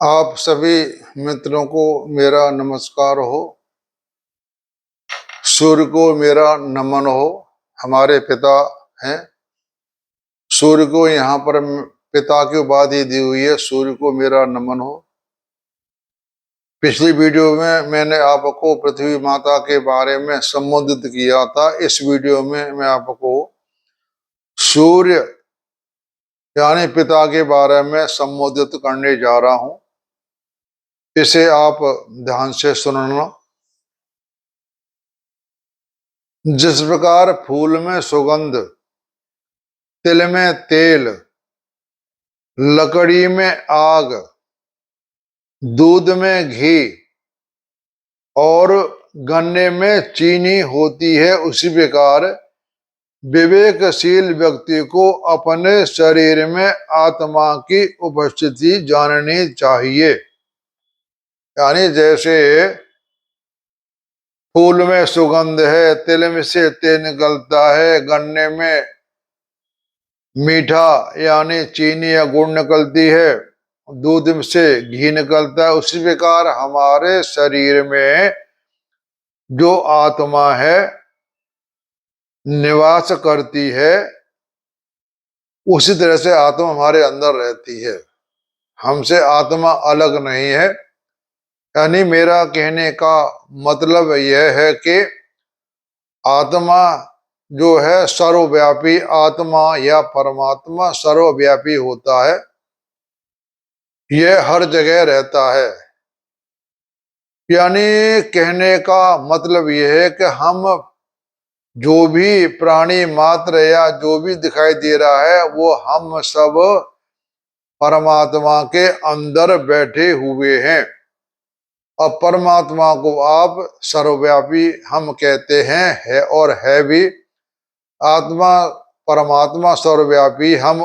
आप सभी मित्रों को मेरा नमस्कार हो। सूर्य को मेरा नमन हो। हमारे पिता हैं। सूर्य को यहाँ पर पिता की उपाधि दी हुई है। सूर्य को मेरा नमन हो। पिछली वीडियो में मैंने आपको पृथ्वी माता के बारे में संबोधित किया था। इस वीडियो में मैं आपको सूर्य यानी पिता के बारे में संबोधित करने जा रहा हूं। इसे आप ध्यान से सुनना। जिस प्रकार फूल में सुगंध, तिल में तेल, लकड़ी में आग, दूध में घी और गन्ने में चीनी होती है, उसी प्रकार विवेकशील व्यक्ति को अपने शरीर में आत्मा की उपस्थिति जाननी चाहिए। यानी जैसे फूल में सुगंध है, तिल में से तेल निकलता है, गन्ने में मीठा यानी चीनी या गुड़ निकलती है, दूध से घी निकलता है, उसी प्रकार हमारे शरीर में जो आत्मा है निवास करती है, उसी तरह से आत्मा हमारे अंदर रहती है। हमसे आत्मा अलग नहीं है। यानी मेरा कहने का मतलब यह है कि आत्मा जो है सर्वव्यापी, आत्मा या परमात्मा सर्वव्यापी होता है। यह हर जगह रहता है। यानी कहने का मतलब यह है कि हम जो भी प्राणी मात्र या जो भी दिखाई दे रहा है वो हम सब परमात्मा के अंदर बैठे हुए हैं। अब परमात्मा को आप सर्वव्यापी हम कहते हैं, है और है भी। आत्मा परमात्मा सर्वव्यापी, हम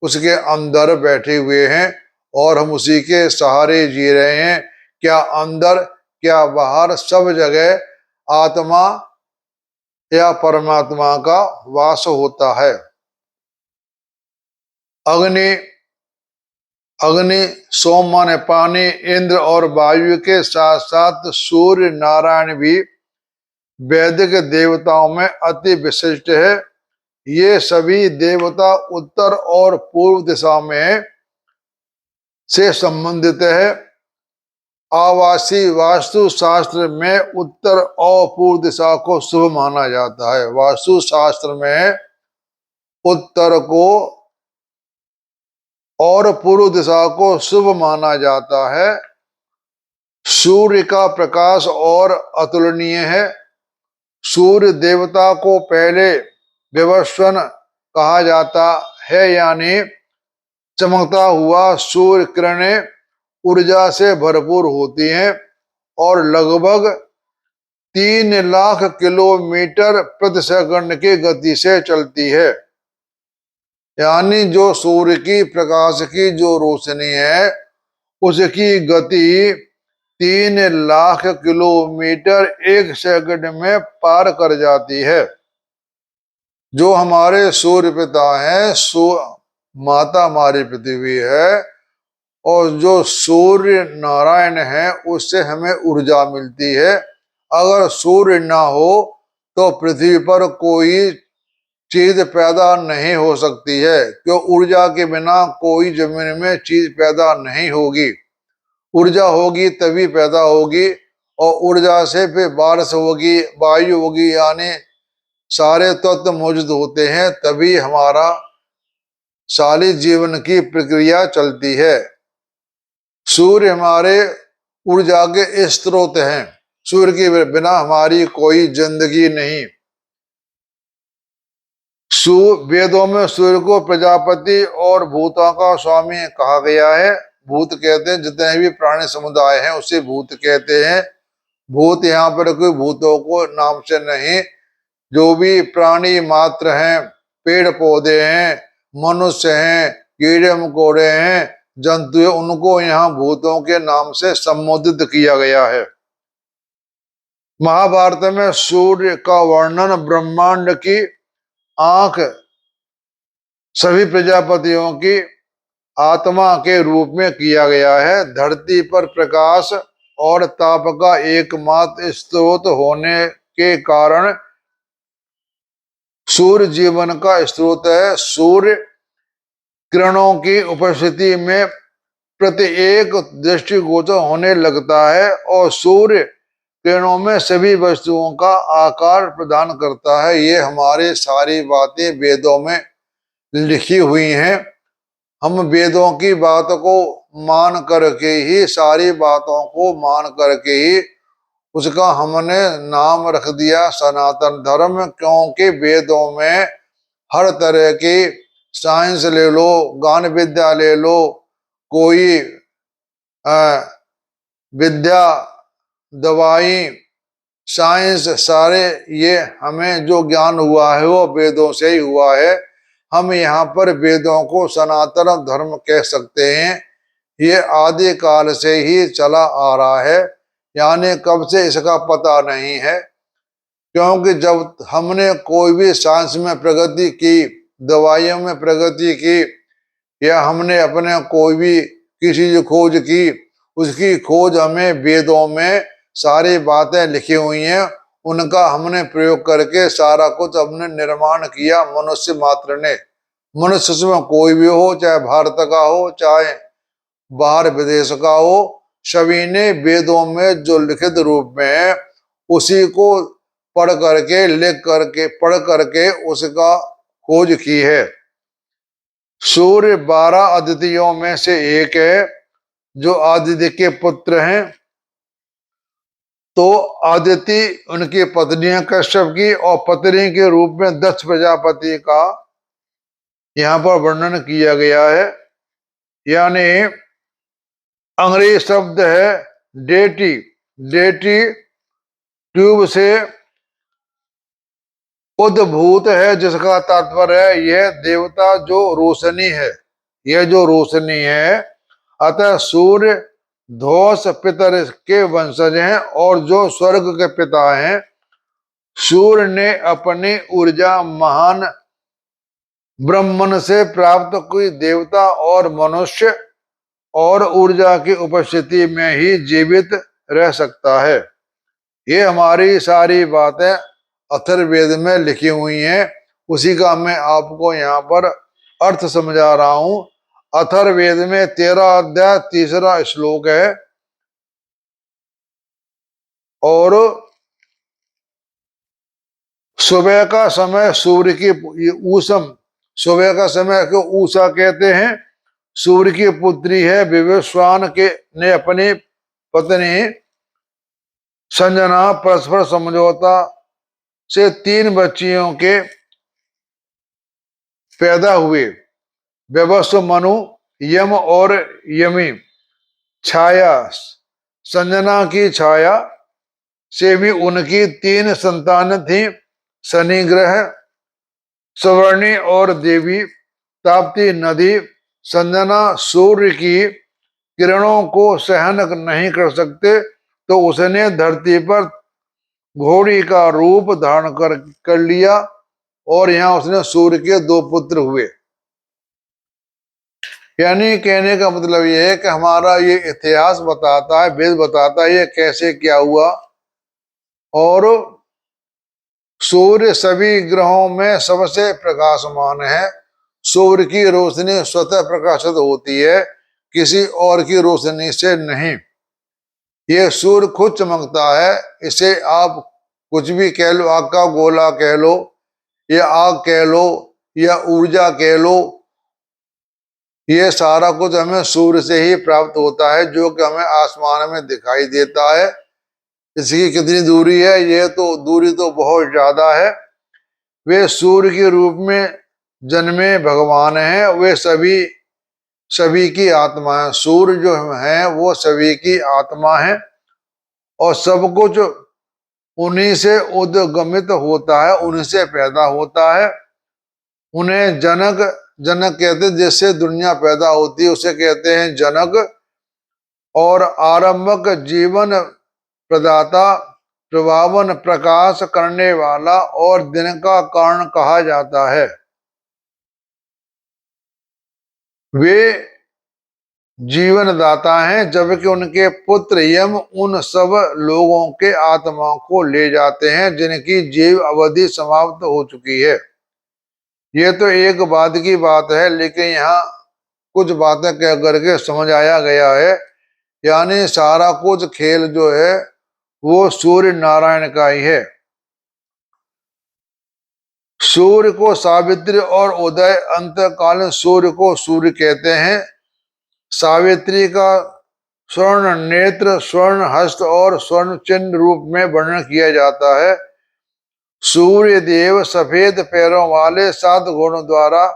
उसके अंदर बैठे हुए हैं और हम उसी के सहारे जी रहे हैं। क्या अंदर क्या बाहर, सब जगह आत्मा या परमात्मा का वास होता है। अग्नि, अग्नि सोम माने पानी, इंद्र और वायु के साथ साथ सूर्य नारायण भी वैदिक देवताओं में अति विशिष्ट है। ये सभी देवता उत्तर और पूर्व दिशा में से संबंधित है। आवासीय वास्तु शास्त्र में उत्तर और पूर्व दिशा को शुभ माना जाता है। वास्तु शास्त्र में उत्तर को और पूर्व दिशा को शुभ माना जाता है। सूर्य का प्रकाश और अतुलनीय है। सूर्य देवता को पहले विवस्वन कहा जाता है, यानी चमकता हुआ सूर्य किरणें ऊर्जा से भरपूर होती हैं और लगभग 3 लाख किलोमीटर प्रति सेकंड की गति से चलती है। यानी जो सूर्य की प्रकाश की जो रोशनी है उसकी गति 3 लाख किलोमीटर 1 सेकंड में पार कर जाती है। जो हमारे सूर्य पिता हैं, माता हमारी पृथ्वी है, और जो सूर्य नारायण है उससे हमें ऊर्जा मिलती है। अगर सूर्य ना हो तो पृथ्वी पर कोई चीज पैदा नहीं हो सकती है, क्यों ऊर्जा के बिना कोई जमीन में चीज पैदा नहीं होगी। ऊर्जा होगी तभी पैदा होगी, और ऊर्जा से फिर बारिश होगी, वायु होगी, यानी सारे तत्व मौजूद होते हैं, तभी हमारा सारी जीवन की प्रक्रिया चलती है। सूर्य हमारे ऊर्जा के स्रोत हैं। सूर्य के बिना हमारी कोई जिंदगी नहीं। वेदों में सूर्य को प्रजापति और भूतों का स्वामी कहा गया है। भूत कहते हैं जितने भी प्राणी समुदाय हैं उसे भूत कहते हैं। भूत यहाँ पर कोई भूतों को नाम से नहीं, जो भी प्राणी मात्र हैं, पेड़ पौधे हैं, मनुष्य हैं, कीड़े मकोड़े हैं, जंतु है, उनको यहाँ भूतों के नाम से संबोधित किया गया है। महाभारत में सूर्य का वर्णन ब्रह्मांड की आंख, सभी प्रजापतियों की आत्मा के रूप में किया गया है। धरती पर प्रकाश और ताप का एकमात्र स्रोत होने के कारण सूर्य जीवन का स्रोत है। सूर्य किरणों की उपस्थिति में प्रत्येक दृष्टिगोचर होने लगता है और सूर्य किरणों में सभी वस्तुओं का आकार प्रदान करता है। ये हमारी सारी बातें वेदों में लिखी हुई हैं। हम वेदों की बात को मान करके ही, सारी बातों को मान करके ही उसका हमने नाम रख दिया सनातन धर्म, क्योंकि वेदों में हर तरह की साइंस ले लो, ज्ञान विद्या ले लो, कोई विद्या, दवाई, साइंस, सारे ये हमें जो ज्ञान हुआ है वो वेदों से ही हुआ है। हम यहाँ पर वेदों को सनातन धर्म कह सकते हैं। ये आदि काल से ही चला आ रहा है, यानी कब से इसका पता नहीं है। क्योंकि जब हमने कोई भी साइंस में प्रगति की, दवाइयों में प्रगति की, या हमने अपने कोई भी किसी खोज की, उसकी खोज हमें वेदों में सारी बातें लिखी हुई हैं, उनका हमने प्रयोग करके सारा कुछ हमने निर्माण किया मनुष्य मात्र ने। मनुष्य में कोई भी हो, चाहे भारत का हो चाहे बाहर विदेश का हो, सभी ने वेदों में जो लिखित रूप में है उसी को पढ़ करके, लिख करके, पढ़ करके उसका खोज की है। सूर्य 12 अदितियों में से एक है, जो आदित्य के पुत्र हैं। तो आदिति उनकी पत्नियां कश्यप की, और पत्नी के रूप में दक्ष प्रजापति का यहाँ पर वर्णन किया गया है। यानी अंग्रेजी शब्द है डेटी। डेटी ट्यूब से उद्भूत है, जिसका तात्पर्य है यह देवता जो रोशनी है, यह जो रोशनी है। अतः सूर्य धौस पितर के वंशज हैं और जो स्वर्ग के पिता हैं। सूर्य ने अपनी ऊर्जा महान ब्रह्मन से प्राप्त की। देवता और मनुष्य और ऊर्जा की उपस्थिति में ही जीवित रह सकता है। ये हमारी सारी बातें अथर्ववेद में लिखी हुई हैं, उसी का मैं आपको यहाँ पर अर्थ समझा रहा हूं। अथर्ववेद में 13 अध्याय 3रा श्लोक है। और सुबह का समय सूर्य की ऊषम, सुबह का समय को ऊषा कहते हैं, सूर्य की पुत्री है। विवस्वान के ने अपनी पत्नी संजना परस्पर समझौता से 3 बच्चियों के पैदा हुए। व्यवस्व, मनु, यम और यमी। छाया, संजना की छाया से भी उनकी 3 संतान थी। शनि ग्रह, सवर्णी और देवी। ताप्ती नदी। संजना सूर्य की किरणों को सहन नहीं कर सकते, तो उसने धरती पर घोड़ी का रूप धारण कर लिया, और यहाँ उसने सूर्य के 2 पुत्र हुए। यानी कहने का मतलब यह है कि हमारा ये इतिहास बताता है, वेद बताता है ये कैसे क्या हुआ। और सूर्य सभी ग्रहों में सबसे प्रकाशमान है। सूर्य की रोशनी स्वतः प्रकाशित होती है, किसी और की रोशनी से नहीं। ये सूर्य खुद चमकता है। इसे आप कुछ भी कह लो, आग का गोला कह लो, या आग कह लो, या ऊर्जा कह लो, ये सारा कुछ हमें सूर्य से ही प्राप्त होता है, जो कि हमें आसमान में दिखाई देता है। इसकी कितनी दूरी है, ये तो दूरी तो बहुत ज्यादा है। वे सूर्य के रूप में जन्मे भगवान हैं। वे सभी की आत्मा है। सूर्य जो है वो सभी की आत्मा है, और सब कुछ उन्हीं से उद्गमित होता है, उन्हीं से पैदा होता है। उन्हें जनक जनक कहते हैं, जिससे दुनिया पैदा होती है उसे कहते हैं जनक। और आरंभक, जीवन प्रदाता, प्रभावन, प्रकाश करने वाला और दिन का कारण कहा जाता है। वे जीवन दाता हैं, जबकि उनके पुत्र यम उन सब लोगों के आत्माओं को ले जाते हैं जिनकी जीव अवधि समाप्त हो चुकी है। ये तो एक बाद की बात है, लेकिन यहाँ कुछ बातें कह करके समझ आया गया है। यानी सारा कुछ खेल जो है वो सूर्य नारायण का ही है। सूर्य को सावित्री और उदय अंतकालीन सूर्य को सूर्य कहते हैं। सावित्री का स्वर्ण नेत्र, स्वर्ण हस्त और स्वर्ण चिन्ह रूप में वर्णन किया जाता है। सूर्य देव सफेद पैरों वाले 7 घोड़ों द्वारा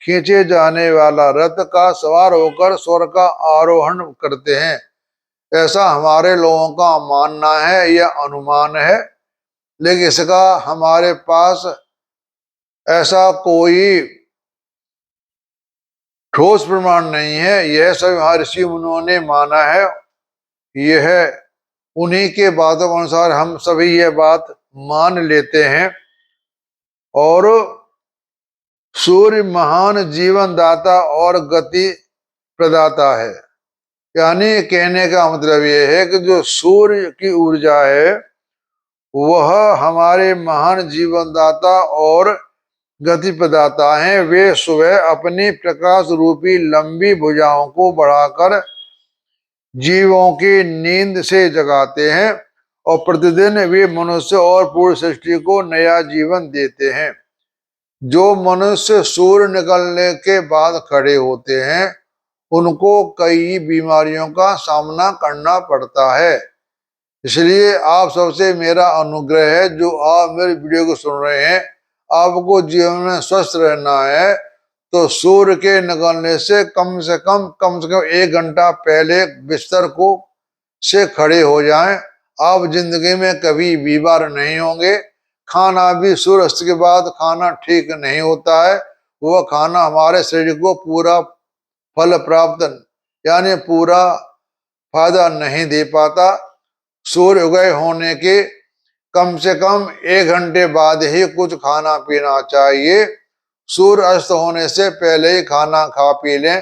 खींचे जाने वाला रथ का सवार होकर स्वर्ग का आरोहण करते हैं, ऐसा हमारे लोगों का मानना है। यह अनुमान है, लेकिन इसका हमारे पास ऐसा कोई ठोस प्रमाण नहीं है। यह सब ऋषि मुनियों ने माना है। यह उन्हीं के बातों के अनुसार हम सभी यह बात मान लेते हैं। और सूर्य महान जीवन दाता और गति प्रदाता है। यानी कहने का मतलब यह है कि जो सूर्य की ऊर्जा है वह हमारे महान जीवनदाता और गति प्रदाता हैं। वे सुबह अपनी प्रकाश रूपी लंबी भुजाओं को बढ़ाकर जीवों की नींद से जगाते हैं और प्रतिदिन वे मनुष्य और पूर्ण सृष्टि को नया जीवन देते हैं। जो मनुष्य सूर्य निकलने के बाद खड़े होते हैं उनको कई बीमारियों का सामना करना पड़ता है। इसलिए आप सबसे मेरा अनुग्रह है, जो आप मेरे वीडियो को सुन रहे हैं, आपको जीवन में स्वस्थ रहना है तो सूर्य के निकलने से कम 1 घंटा पहले बिस्तर को से खड़े हो जाएं। आप जिंदगी में कभी बीमार नहीं होंगे। खाना भी सूर्यास्त के बाद खाना ठीक नहीं होता है। वह खाना हमारे शरीर को पूरा फल प्राप्त यानी पूरा फायदा नहीं दे पाता। सूर्य उदय होने के कम से कम 1 घंटे बाद ही कुछ खाना पीना चाहिए। सूर्य अस्त होने से पहले ही खाना खा पी लें।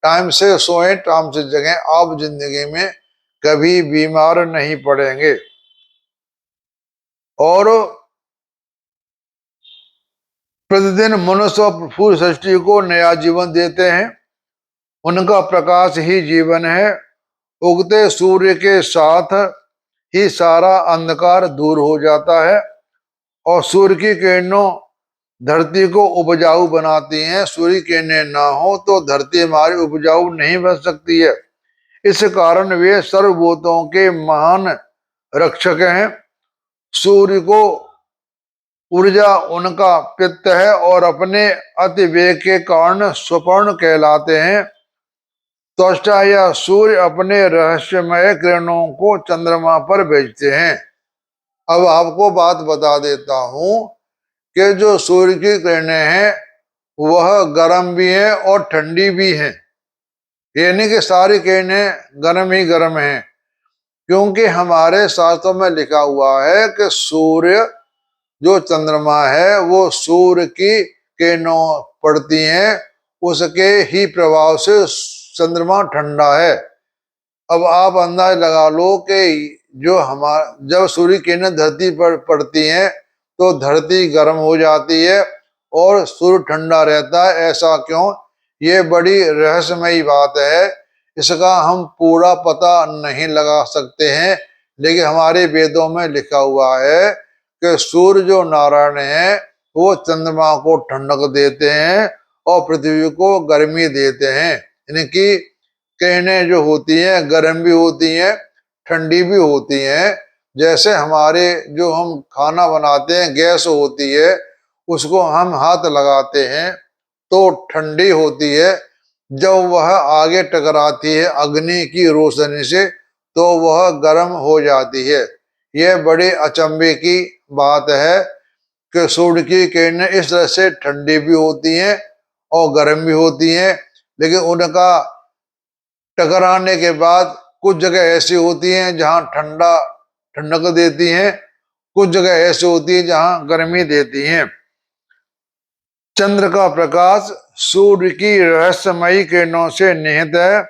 टाइम से सोएं, टाइम से जगें। आप जिंदगी में कभी बीमार नहीं पड़ेंगे। और प्रतिदिन मनुष्य और पूर्ण सृष्टि को नया जीवन देते हैं। उनका प्रकाश ही जीवन है। उगते सूर्य के साथ ही सारा अंधकार दूर हो जाता है और सूर्य की किरणों धरती को उपजाऊ बनाती हैं। सूर्य किरणें ना हो तो धरती हमारी उपजाऊ नहीं बन सकती है। इस कारण वे सर्वभूतों के महान रक्षक हैं। सूर्य को ऊर्जा उनका पित्त है और अपने अति वेग के कारण स्वर्ण कहलाते हैं। त्वष्टा या सूर्य अपने रहस्यमय किरणों को चंद्रमा पर भेजते हैं। अब आपको बात बता देता हूं कि जो सूर्य की किरणें हैं वह गर्म भी हैं और ठंडी भी हैं। ये नहीं कि सारी किरणें गर्म ही गर्म हैं, क्योंकि हमारे शास्त्रों में लिखा हुआ है कि सूर्य जो चंद्रमा है वो सूर्य की किरणों पड़ती हैं, उसके ही प्रभाव से चंद्रमा ठंडा है। अब आप अंदाज लगा लो कि जो जब सूर्य किरणें धरती पर पड़ती हैं तो धरती गर्म हो जाती है और सूर्य ठंडा रहता है। ऐसा क्यों? ये बड़ी रहस्यमयी बात है। इसका हम पूरा पता नहीं लगा सकते हैं, लेकिन हमारे वेदों में लिखा हुआ है कि सूर्य जो नारायण है वो चंद्रमा को ठंडक देते हैं और पृथ्वी को गर्मी देते हैं। इनकी किरणें जो होती हैं गर्म भी होती हैं, ठंडी भी होती हैं। जैसे हमारे जो हम खाना बनाते हैं गैस होती है, उसको हम हाथ लगाते हैं तो ठंडी होती है। जब वह आगे टकराती है अग्नि की रोशनी से तो वह गर्म हो जाती है। यह बड़े अचंभे की बात है कि सूर्य की किरणें इस तरह से ठंडी भी होती हैं और गर्म भी होती हैं, लेकिन उनका टकराने के बाद कुछ जगह ऐसी होती हैं जहां ठंडक देती हैं, कुछ जगह ऐसी होती है जहां गर्मी देती हैं। चंद्र का प्रकाश सूर्य की रहस्यमयी किरणों से निहित है।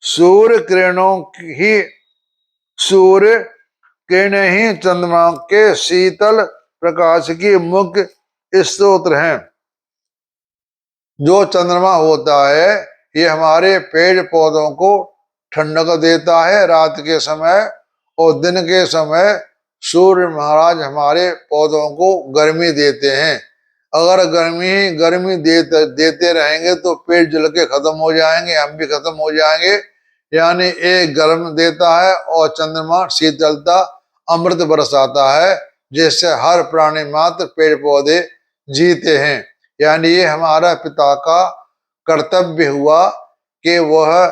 सूर्य किरणों ही सूर्य किरण ही चंद्रमा के शीतल प्रकाश की मुख्य स्रोत हैं। जो चंद्रमा होता है ये हमारे पेड़ पौधों को ठंडक देता है रात के समय, और दिन के समय सूर्य महाराज हमारे पौधों को गर्मी देते हैं। अगर गर्मी देते रहेंगे तो पेड़ जल के खत्म हो जाएंगे, हम भी खत्म हो जाएंगे। यानी एक गर्म देता है और चंद्रमा शीतलता अमृत बरसाता है, जिससे हर प्राणी मात्र पेड़ पौधे जीते हैं। यानी ये हमारा पिता का कर्तव्य हुआ कि वह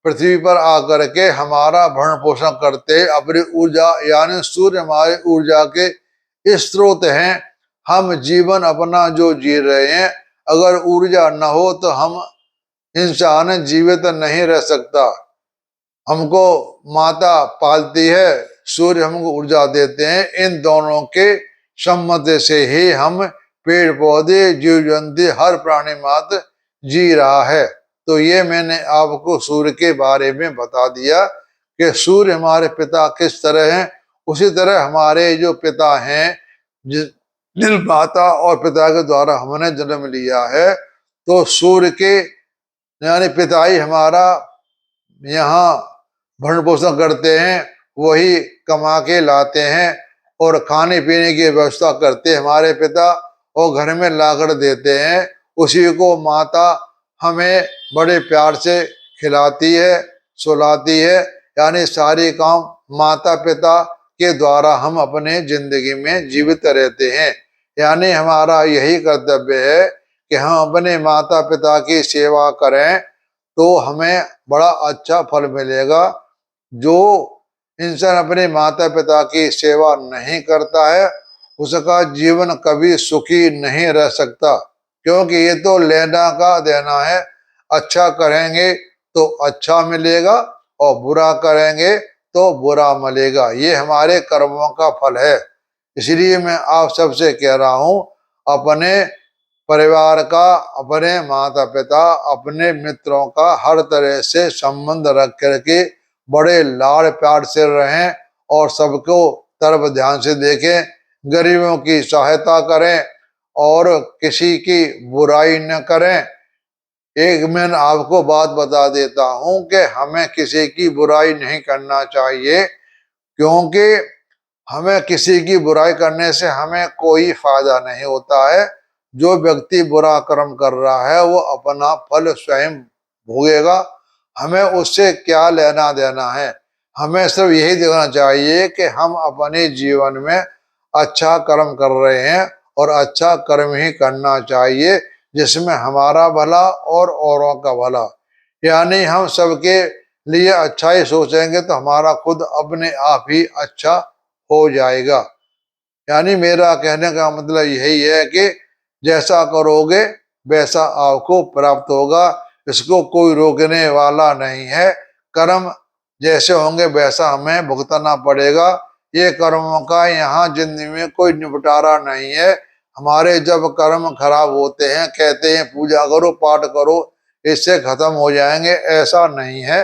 पृथ्वी पर आकर के हमारा भरण पोषण करते, अपनी ऊर्जा, यानी सूर्य हमारे ऊर्जा के स्रोत हैं। हम जीवन अपना जो जी रहे हैं, अगर ऊर्जा न हो तो हम इंसान जीवित नहीं रह सकता। हमको माता पालती है, सूर्य हमको ऊर्जा देते हैं। इन दोनों के सम्मत से ही हम पेड़ पौधे जीव जंतु हर प्राणी मात्र जी रहा है। तो ये मैंने आपको सूर्य के बारे में बता दिया कि सूर्य हमारे पिता किस तरह हैं। उसी तरह हमारे जो पिता हैं, जिन माता और पिता के द्वारा हमने जन्म लिया है, तो सूर्य के यानी पिता ही हमारा यहाँ भरण पोषण करते हैं, वही कमा के लाते हैं और खाने पीने की व्यवस्था करते हैं हमारे पिता, और घर में लाकर देते हैं। उसी को माता हमें बड़े प्यार से खिलाती है, सुलाती है। यानी सारे काम माता पिता के द्वारा हम अपने जिंदगी में जीवित रहते हैं। यानी हमारा यही कर्तव्य है कि हम अपने माता पिता की सेवा करें तो हमें बड़ा अच्छा फल मिलेगा। जो इंसान अपने माता पिता की सेवा नहीं करता है, उसका जीवन कभी सुखी नहीं रह सकता, क्योंकि ये तो लेना का देना है। अच्छा करेंगे तो अच्छा मिलेगा और बुरा करेंगे तो बुरा मिलेगा। ये हमारे कर्मों का फल है। इसलिए मैं आप सबसे कह रहा हूं, अपने परिवार का, अपने माता पिता, अपने मित्रों का हर तरह से संबंध रख करके बड़े लाड़ प्यार से रहें और सबको तरफ ध्यान से देखें, गरीबों की सहायता करें और किसी की बुराई न करें। एक मैं आपको बात बता देता हूं कि हमें किसी की बुराई नहीं करना चाहिए, क्योंकि हमें किसी की बुराई करने से हमें कोई फायदा नहीं होता है। जो व्यक्ति बुरा कर्म कर रहा है वो अपना फल स्वयं भोगेगा, हमें उससे क्या लेना देना है। हमें सिर्फ यही देखना चाहिए कि हम अपने जीवन में अच्छा कर्म कर रहे हैं और अच्छा कर्म ही करना चाहिए, जिसमें हमारा भला और औरों का भला। यानी हम सबके लिए अच्छा ही सोचेंगे तो हमारा खुद अपने आप ही अच्छा हो जाएगा। यानी मेरा कहने का मतलब यही है कि जैसा करोगे वैसा आपको प्राप्त होगा, इसको कोई रोकने वाला नहीं है। कर्म जैसे होंगे वैसा हमें भुगतना पड़ेगा। ये कर्मों का यहाँ जिंदगी में कोई निपटारा नहीं है। हमारे जब कर्म खराब होते हैं, कहते हैं पूजा करो पाठ करो इससे खत्म हो जाएंगे, ऐसा नहीं है।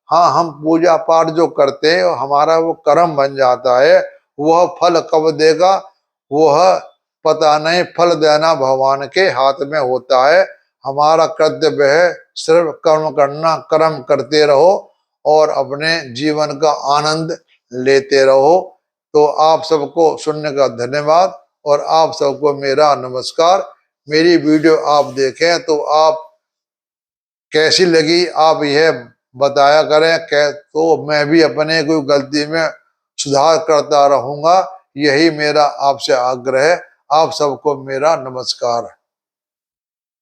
हाँ, हम पूजा पाठ जो करते हैं हमारा वो कर्म बन जाता है। वह फल कब देगा वह पता नहीं, फल देना भगवान के हाथ में होता है। हमारा कर्तव्य है सिर्फ कर्म करना, कर्म करते रहो और अपने जीवन का आनंद लेते रहो। तो आप सबको सुनने का धन्यवाद और आप सबको मेरा नमस्कार। मेरी वीडियो आप देखें तो आप कैसी लगी आप यह बताया करें, तो मैं भी अपने कोई गलती में सुधार करता रहूंगा। यही मेरा आपसे आग्रह है। आप सबको मेरा नमस्कार।